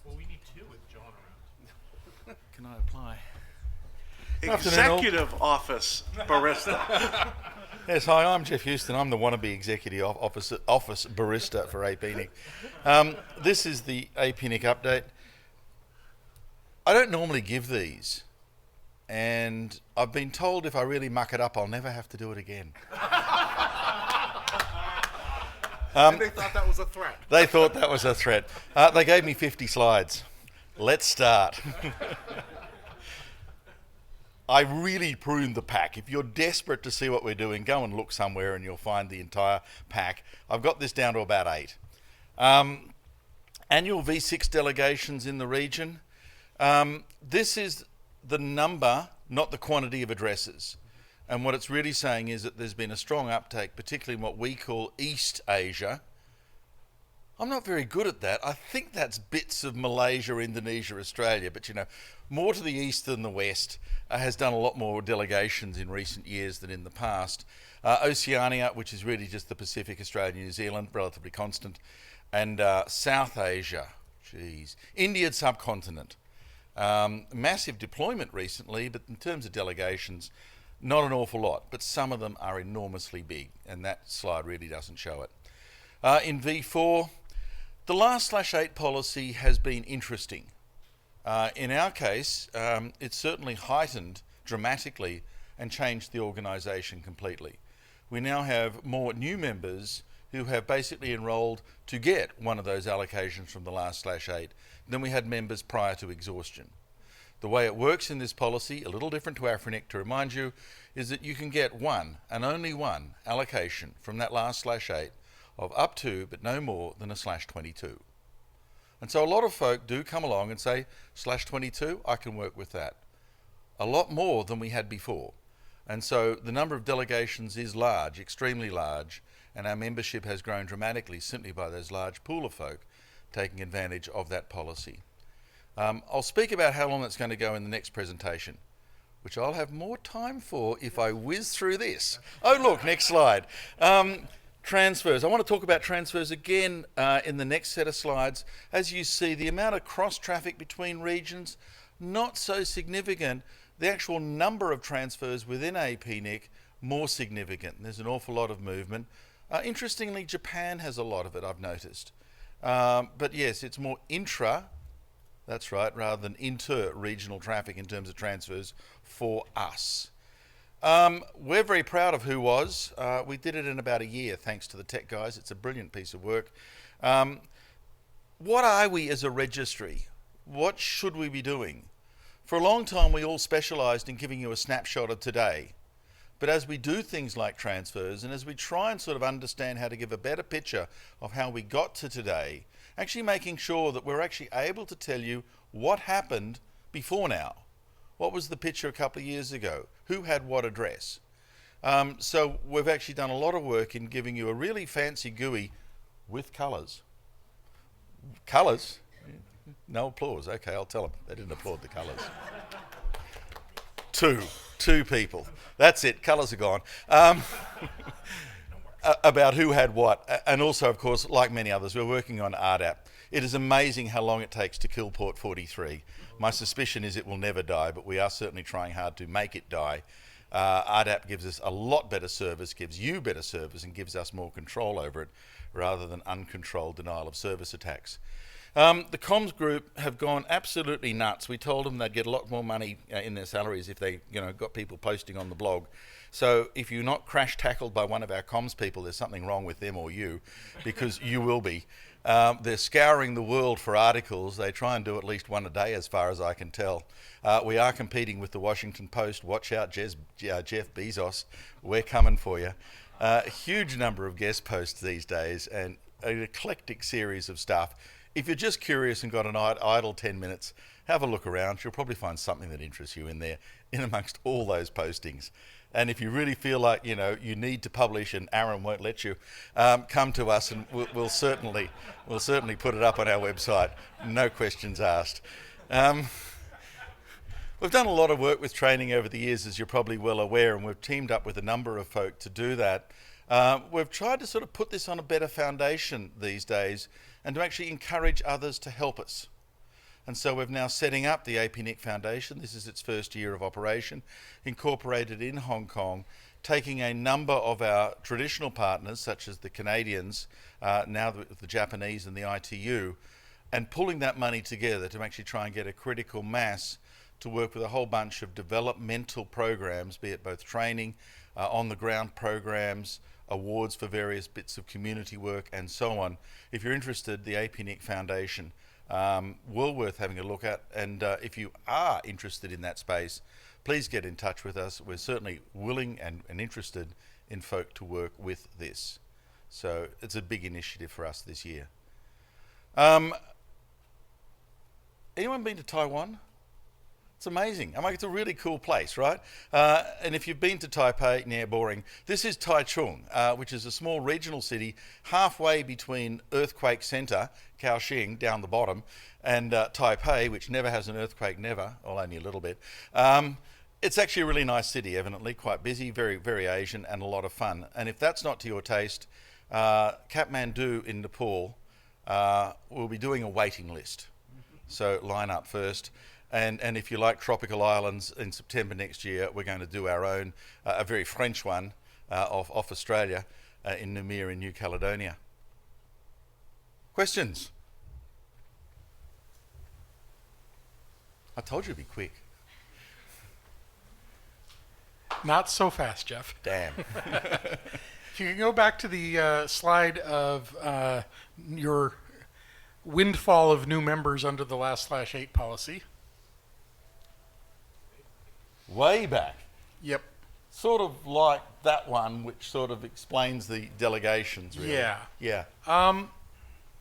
Well, we need two with John around. Can I apply? Executive Office Barista. Yes, hi, I'm Geoff Huston. I'm the wannabe Executive Office Barista for APNIC. This is the APNIC update. I don't normally give these, and I've been told if I really muck it up, I'll never have to do it again. And they thought that was a threat. They thought that was a threat. They gave me 50 slides. Let's start. I really pruned the pack. If you're desperate to see what we're doing, go and look somewhere and you'll find the entire pack. I've got this down to about 8. Annual V6 delegations in the region. This is the number, not the quantity of addresses. And what it's really saying is that there's been a strong uptake, particularly in what we call East Asia. I'm not very good at that. I think that's bits of Malaysia, Indonesia, Australia, but you know, more to the east than the west, has done a lot more delegations in recent years than in the past. Oceania, which is really just the Pacific, Australia, New Zealand, relatively constant, and South Asia, Indian subcontinent. Massive deployment recently, but in terms of delegations, not an awful lot, but some of them are enormously big, and that slide really doesn't show it. In V4, the last /8 policy has been interesting. In our case, it's certainly heightened dramatically and changed the organisation completely. We now have more new members who have basically enrolled to get one of those allocations from the last /8 than we had members prior to exhaustion. The way it works in this policy, a little different to APNIC, to remind you, is that you can get one and only one allocation from that last /8 of up to, but no more than a /22. And so a lot of folk do come along and say, /22, I can work with that. A lot more than we had before. And so the number of delegations is large, extremely large, and our membership has grown dramatically simply by those large pool of folk taking advantage of that policy. I'll speak about how long it's going to go in the next presentation, which I'll have more time for if I whiz through this. Oh look, next slide. Transfers. I want to talk about transfers again in the next set of slides. As you see, the amount of cross-traffic between regions, not so significant. The actual number of transfers within APNIC, more significant. There's an awful lot of movement. Interestingly, Japan has a lot of it, I've noticed. But yes, it's more intra, that's right, rather than inter-regional traffic in terms of transfers for us. We're very proud of Who Was. We did it in about a year, thanks to the tech guys. It's a brilliant piece of work. What are we as a registry? What should we be doing? For a long time, we all specialised in giving you a snapshot of today. But as we do things like transfers, and as we try and sort of understand how to give a better picture of how we got to today, actually making sure that we're actually able to tell you what happened before now. What was the picture a couple of years ago? Who had what address? So we've actually done a lot of work in giving you a really fancy GUI with colours. Colours? No applause. Okay, I'll tell them. They didn't applaud the colours. Two people. That's it. Colours are gone. About who had what. And also, of course, like many others, we're working on RDAP. It is amazing how long it takes to kill port 43. My suspicion is it will never die, but we are certainly trying hard to make it die. RDAP gives us a lot better service, gives you better service, and gives us more control over it, rather than uncontrolled denial of service attacks. The comms group have gone absolutely nuts. We told them they'd get a lot more money in their salaries if they got people posting on the blog. So if you're not crash tackled by one of our comms people, there's something wrong with them or you, because you will be. They're scouring the world for articles. They try and do at least one a day, as far as I can tell. We are competing with the Washington Post. Watch out, Jeff Bezos. We're coming for you. A huge number of guest posts these days, and an eclectic series of stuff. If you're just curious and got an idle 10 minutes, have a look around. You'll probably find something that interests you in there, in amongst all those postings. And if you really feel like you need to publish and ARIN won't let you, come to us and we'll certainly put it up on our website. No questions asked. We've done a lot of work with training over the years, as you're probably well aware, and we've teamed up with a number of folk to do that. We've tried to sort of put this on a better foundation these days and to actually encourage others to help us. And so we're now setting up the APNIC Foundation. This is its first year of operation, incorporated in Hong Kong, taking a number of our traditional partners, such as the Canadians, now the Japanese and the ITU, and pulling that money together to actually try and get a critical mass to work with a whole bunch of developmental programs, be it both training, on-the-ground programs, awards for various bits of community work, and so on. If you're interested, the APNIC Foundation, well worth having a look at. And if you are interested in that space, please get in touch with us. We're certainly willing and interested in folk to work with this. So it's a big initiative for us this year. Anyone been to Taiwan? It's amazing. I mean, it's a really cool place, right? And if you've been to Taipei, yeah, boring. This is Taichung, which is a small regional city halfway between earthquake center, Kaohsiung, down the bottom, and Taipei, which never has an earthquake, never, or only a little bit. It's actually a really nice city, evidently, quite busy, very, very Asian, and a lot of fun. And if that's not to your taste, Kathmandu in Nepal will be doing a waiting list. So line up first. And if you like tropical islands, in September next year, we're going to do our own, a very French one off Australia in Namur in New Caledonia. Questions? I told you it'd be quick. Not so fast, Geoff. Damn. If you can go back to the slide of your windfall of new members under the last/8 policy. Way back. Yep. Sort of like that one, which sort of explains the delegations, really. Yeah. Yeah.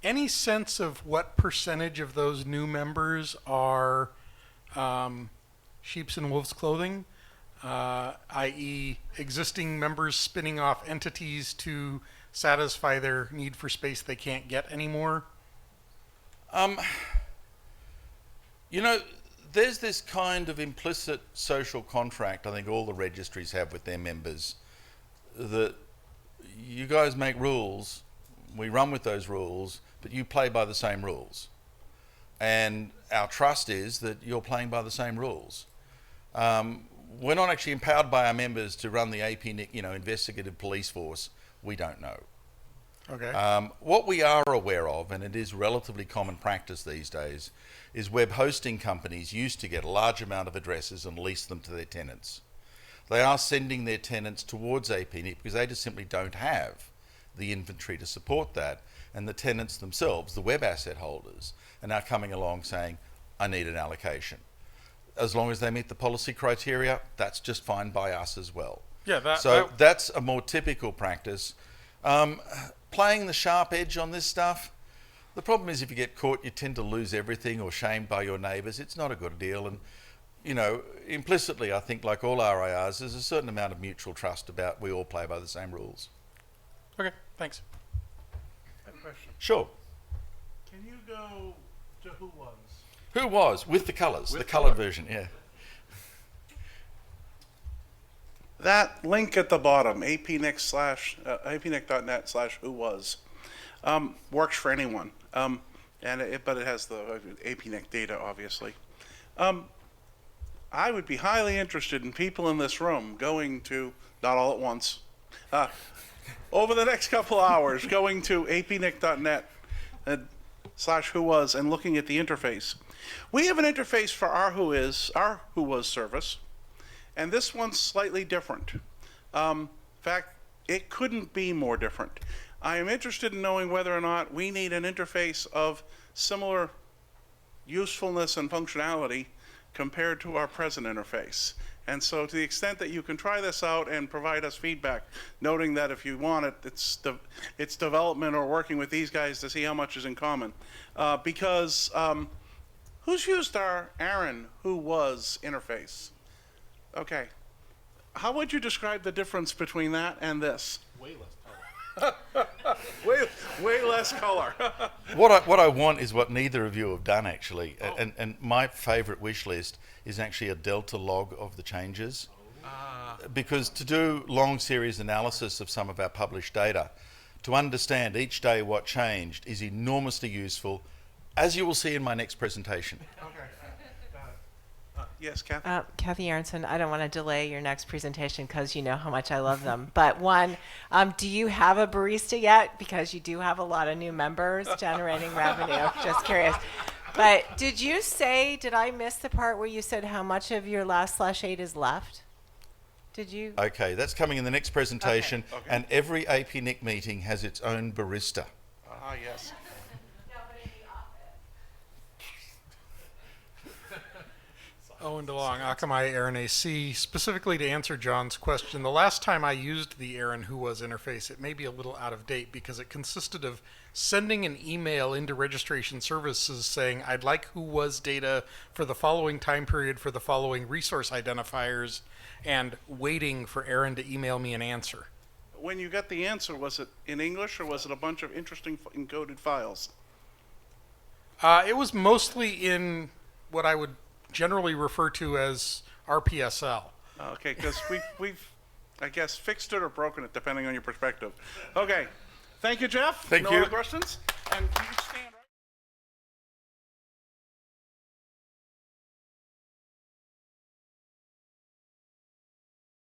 Any sense of what percentage of those new members are sheep's and wolf's clothing, i.e. existing members spinning off entities to satisfy their need for space they can't get anymore? You know, there's this kind of implicit social contract I think all the registries have with their members, that you guys make rules, we run with those rules, but you play by the same rules. And our trust is that you're playing by the same rules. We're not actually empowered by our members to run the APNIC, investigative police force. We don't know. Okay. What we are aware of, and it is relatively common practice these days, is web hosting companies used to get a large amount of addresses and lease them to their tenants. They are sending their tenants towards APNIC because they just simply don't have the inventory to support that, and the tenants themselves, the web asset holders, are now coming along saying, I need an allocation. As long as they meet the policy criteria, that's just fine by us as well. Yeah. That's a more typical practice. Playing the sharp edge on this stuff, the problem is if you get caught, you tend to lose everything or shamed by your neighbours. It's not a good deal. And, implicitly, I think, like all RIRs, there's a certain amount of mutual trust about we all play by the same rules. Okay. Thanks. I have a question. Sure. Can you go to who was? Who was? With the colours, With the coloured colour. version, yeah. That link at the bottom, apnic.net/who was, works for anyone. But it has the APNIC data, obviously. I would be highly interested in people in this room going to, not all at once, over the next couple hours, going to apnic.net/who was and looking at the interface. We have an interface for our who was service. And this one's slightly different. In fact, it couldn't be more different. I am interested in knowing whether or not we need an interface of similar usefulness and functionality compared to our present interface. And so to the extent that you can try this out and provide us feedback, noting that if you want it, it's development or working with these guys to see how much is in common. Because who's used our ARIN who was interface? Okay. How would you describe the difference between that and this? Way less color. Way less color. What I want is what neither of you have done, actually. And my favourite wish list is actually a delta log of the changes. Because to do long series analysis of some of our published data, to understand each day what changed is enormously useful, as you will see in my next presentation. Yes, Kathy? Kathy Aronson, I don't want to delay your next presentation because you know how much I love them. But one, do you have a barista yet? Because you do have a lot of new members generating revenue. Just curious. But did I miss the part where you said how much of your last /8 is left? Did you? Okay, that's coming in the next presentation. Okay. And every APNIC meeting has its own barista. Ah, yes. Owen DeLong, Akamai ARIN AC. Specifically to answer John's question, the last time I used the ARIN Who Was interface, it may be a little out of date because it consisted of sending an email into registration services saying, I'd like Who Was data for the following time period for the following resource identifiers, and waiting for ARIN to email me an answer. When you got the answer, was it in English or was it a bunch of interesting encoded files? It was mostly in what I would generally refer to as RPSL. Okay, because we've, I guess, fixed it or broken it, depending on your perspective. Okay. Thank you, Geoff. Thank no you. other questions? And you can stand.